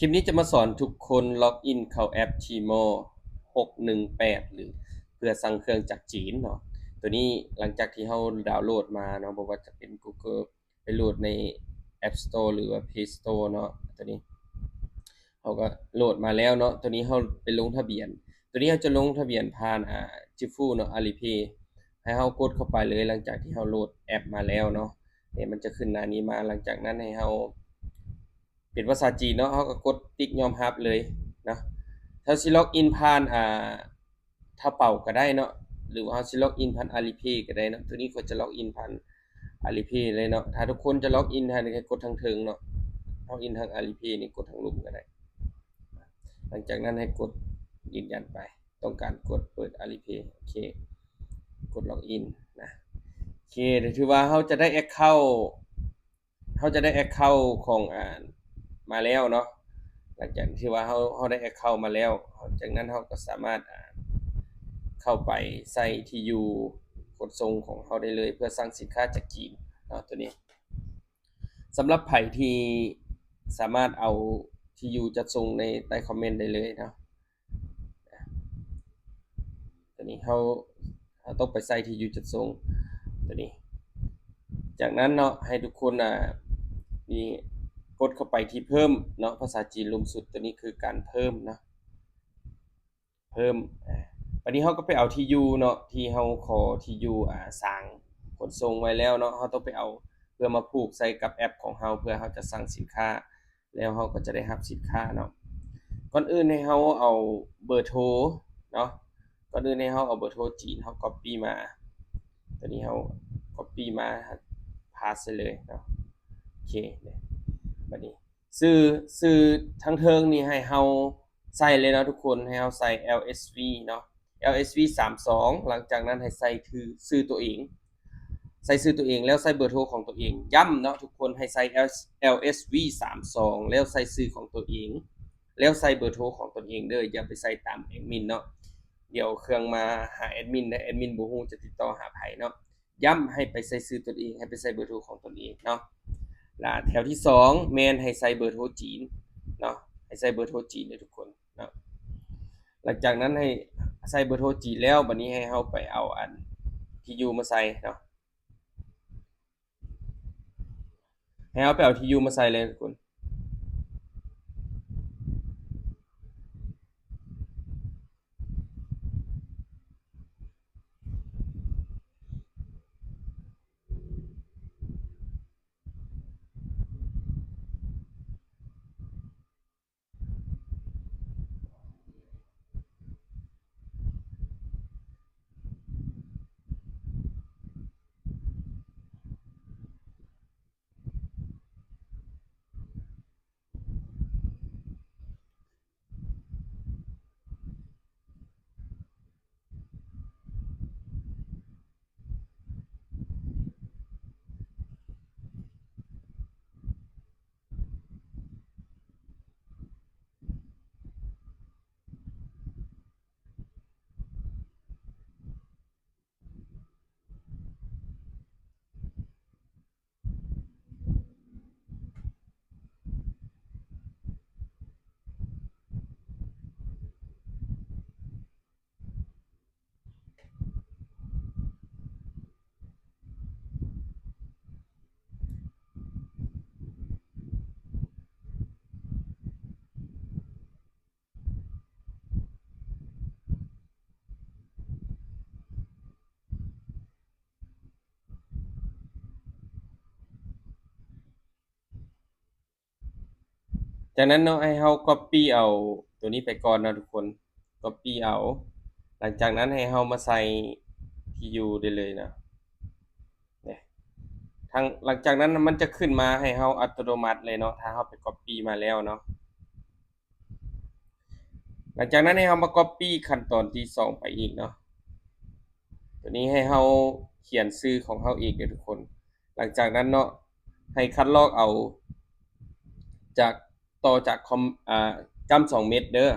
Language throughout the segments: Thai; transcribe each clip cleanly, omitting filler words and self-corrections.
คลิปนี้จะมาสอนทุกคนล็อกอินเข้าแอป Tmall 618หรือเพื่อสั่งเครื่องจากจีนเนาะตัวนี้หลังจากที่เราดาวน์โหลดมาเนาะบ่ว่าจะเป็น Google ไปโหลดใน App Store หรือว่า Play Store เนาะตัวนี้เราก็โหลดมาแล้วเนาะตัวนี้เราไปลงทะเบียนตัวนี้เราจะลงทะเบียนผ่านJifu เนาะ Alipay ให้เรากดเข้าไปเลยหลังจากที่เราโหลดแอปมาแล้วเนาะเนี่ยมันจะขึ้นหน้านี้มาหลังจากนั้นให้เราเป็นภาษาจีนเนาะเราก็กดติ๊กยอมรับเลยเนาะถ้าสิล็อกอินผ่านถ้าเป่าก็ได้เนาะหรือว่าเราสิล็อกอินผ่าน Alipay ก็ได้เนาะตัวนี้ก็จะล็อกอินผ่าน Alipay เลยเนาะถ้าทุกคนจะล็อกอินให้กดทางเทิงเนาะล็อกอินทาง Alipay นี่กดทางลุ่มก็ได้หลังจากนั้นให้กดยืนยันไปต้องการกดเปิด Alipay โอเคกดล็อกอินนะโอเคถือว่าเราจะได้ account ของมาแล้วเนาะหลังจากที่ว่าเราได้ account มาแล้วจากนั้นเราก็สามารถเข้าไปใส่ที่อยู่ขนส่งของเราได้เลยเพื่อสั่งสินค้าจากจีนเนาะตัวนี้สำหรับไผที่สามารถเอาที่อยู่จัดส่งในใต้คอมเมนต์ได้เลยเนาะตัวนี้เราต้องไปใส่ที่อยู่จัดส่งตัวนี้จากนั้นเนาะให้ทุกคนมีกดเข้าไปที่เพิ่มเนาะภาษาจีนรวมสุดตัวนี้คือการเพิ่มเนาะเพิ่มวันนี้เราก็ไปเอาที่อยู่เนาะที่เราขอที่อยู่สั่งขนส่งไว้แล้วเนาะเราต้องไปเอาเพื่อมาผูกใส่กับแอปของเราเพื่อเราจะสั่งสินค้าแล้วเราก็จะได้รับสินค้าเนาะก่อนอื่นให้เราเอาเบอร์โทรเนาะก่อนอื่นให้เราเอาเบอร์โทรจีนเรา copy มาตัวนี้เรา copy มาพาสเลยเนาะโอเคเนี่ยบัดนี้ซื้อทั้งเทิงนี่ให้เราใส่เลยเนาะทุกคนให้เราใส่ LSV เนาะ LSV 32หลังจากนั้นให้ใส่คือชื่อตัวเองใส่ชื่อตัวเองแล้วใส่เบอร์โทรของตัวเองย้ำเนาะทุกคนให้ใส่ LSV 32แล้วใส่ชื่อของตัวเองแล้วใส่เบอร์โทรของตนเองเด้ออย่าไปใส่ตามแอดมินเนาะเดี๋ยวเครื่องมาหาแอดมินและแอดมินบ่ฮู้จะติดต่อหาไผเนาะย้ำให้ไปใส่ชื่อตนเองให้ไปใส่เบอร์โทรของตนเองเนาะและแถวที่2แม่นให้ใส่เบอร์โทรจีนเนาะให้ใส่เบอร์โทรจีนเลยทุกคนเนาะหลังจากนั้นให้ใส่เบอร์โทรจีนแล้วบัดนี้ให้เฮาไปเอาที่อยู่มาใส่เนาะให้เฮาไปเอาที่อยู่มาใส่เลยทุกคน จากนั้นเนาะให้เฮา copy เอาตัวนี้ไปก่อนเนาะทุกคน copy เอาหลังจากนั้นให้เฮามาใส่ที่อยู่ได้เลยนะเนี่ยทางหลังจากนั้นมันจะขึ้นมาให้เฮาอัตโนมัติเลยเนาะถ้าเฮาไป copy มาแล้วเนาะหลังจากนั้นให้เฮามา copy ขั้นตอนที่2ไปอีกเนาะตัวนี้ให้เฮาเขียนชื่อของเฮาอีกเด้อทุกคนหลังจากนั้นเนาะให้คัดลอกเอาจากต่อจากคอมจำ2เม็ดเด้อ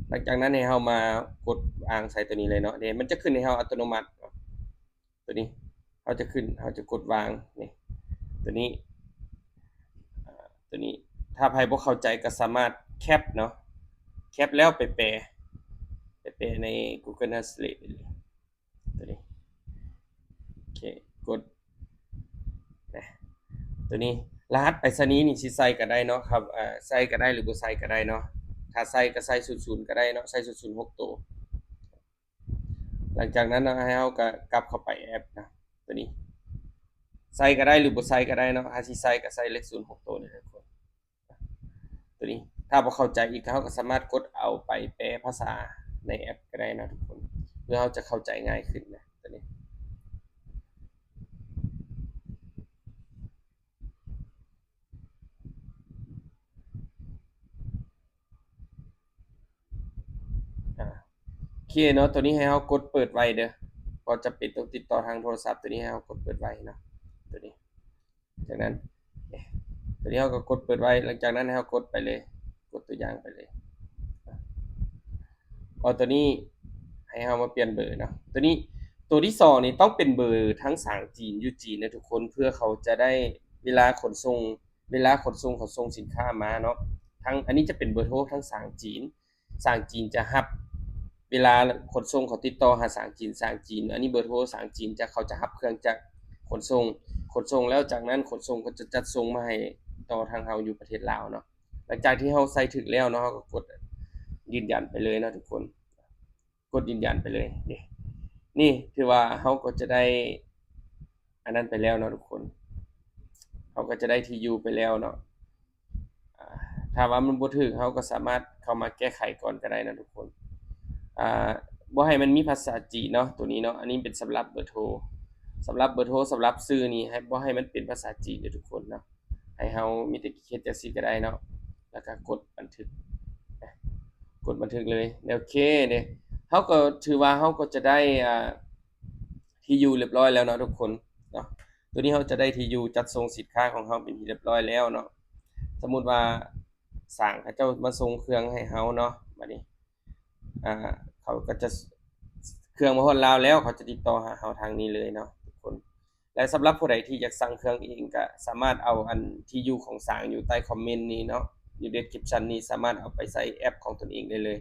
หลังจากนั้นให้เรามากดอ่างใส่ตัวนี้เลยเนาะเดี๋ยวมันจะขึ้นให้เราอัตโนมัติตัวนี้เราจะขึ้นเราจะกดวางนี่ตัวนี้ตัวนี้ ถ้าไผบ่เข้าใจก็สามารถแคปเนาะแคปแล้วไปแปลใน Google Translate ได้เลยตัวนี้โอเคกดนะตัวนี้รหัสไปรษณีย์นี่สิใส่ก็ได้เนาะครับใส่ก็ได้หรือบ่ใส่ก็ได้เนาะถ้าใส่ก็ใส่00ก็ได้เนาะใส่00 6ตัวหลังจากนั้นให้เราก็กลับเข้าไปแอปนะตัวนี้ใส่ก็ได้หรือบ่ใส่ก็ได้เนาะถ้าสิใส่ก็ใส่เลข0 6ตัวนี่ทุกคนตัวนี้ถ้าบ่เข้าใจอีกเราก็สามารถกดเอาไปแปลภาษาในแอปก็ได้นะทุกคนเพื่อเราจะเข้าใจง่ายขึ้นนะตัวนี้โอเคเนาะตัวนี้ให้เรากดเปิดไว้เด้อพอจะเป็นต้องติดต่อทางโทรศัพท์ตัวนี้ให้เรากดเปิดไว้เนาะตัวนี้จากนั้นตัวนี้เราก็กดเปิดไว้หลังจากนั้นให้เรากดไปเลยกดตัวอย่างไปเลยตัวนี้ให้เรามาเปลี่ยนเบอร์เนาะตัวนี้ตัวที่2นี่ต้องเป็นเบอร์ทั้งสางจีนอยู่จีนนะทุกคนเพื่อเขาจะได้เวลาขนส่งเขาส่งสินค้ามาเนาะทั้งอันนี้จะเป็นเบอร์โทรทั้งสางจีนจะรับเวลาขนส่งเขาติดต่อหาสางจีนอันนี้เบอร์โทรสางจีนจะเขาจะรับเครื่องจากขนส่งแล้วจากนั้นขนส่งก็จะจัดส่งมาให้ต่อทางเราอยู่ประเทศลาวเนาะหลังจากที่เราใส่ถึกแล้วเนาะเราก็กดยืนยันไปเลยนะทุกคนกดยืนยันไปเลยนี่ถือว่าเราก็จะได้อันนั้นไปแล้วเนาะทุกคนเราก็จะได้ที่อยู่ไปแล้วเนาะถ้าว่ามันบ่ถูกเราก็สามารถเข้ามาแก้ไขก่อนก็ได้นะทุกคนบ่ให้มันมีภาษาจีนเนาะตัวนี้เนาะอันนี้เป็นสำหรับเบอร์โทรสำหรับชื่อนี่ให้บ่ให้มันเป็นภาษาจีนเด้อทุกคนเนาะให้เรามีแต่เฮ็ดจังซี่ก็ได้เนาะแล้วก็กดบันทึกกดบันทึกเลยโอเคเด้เราก็ถือว่าเราก็จะได้ที่อยู่เรียบร้อยแล้วเนาะทุกคนเนาะตัวนี้เราจะได้ที่อยู่จัดส่งสินค้าของเราเป็นที่เรียบร้อยแล้วเนาะสมมุติว่าสร้างเขาเจ้ามาส่งเครื่องให้เราเนาะบัดนี้อ่าเขาก็จะเครื่องมาฮอดลาวแล้วเขาจะติดต่อหาเราทางนี้เลยเนาะทุกคนและสำหรับผู้ใดที่อยากสั่งเครื่องเองก็สามารถเอาอันที่อยู่ของสร้างอยู่ใต้คอมเมนต์นี้เนาะอยู่ description นี้สามารถเอาไปใส่แอปของตนเองได้เลย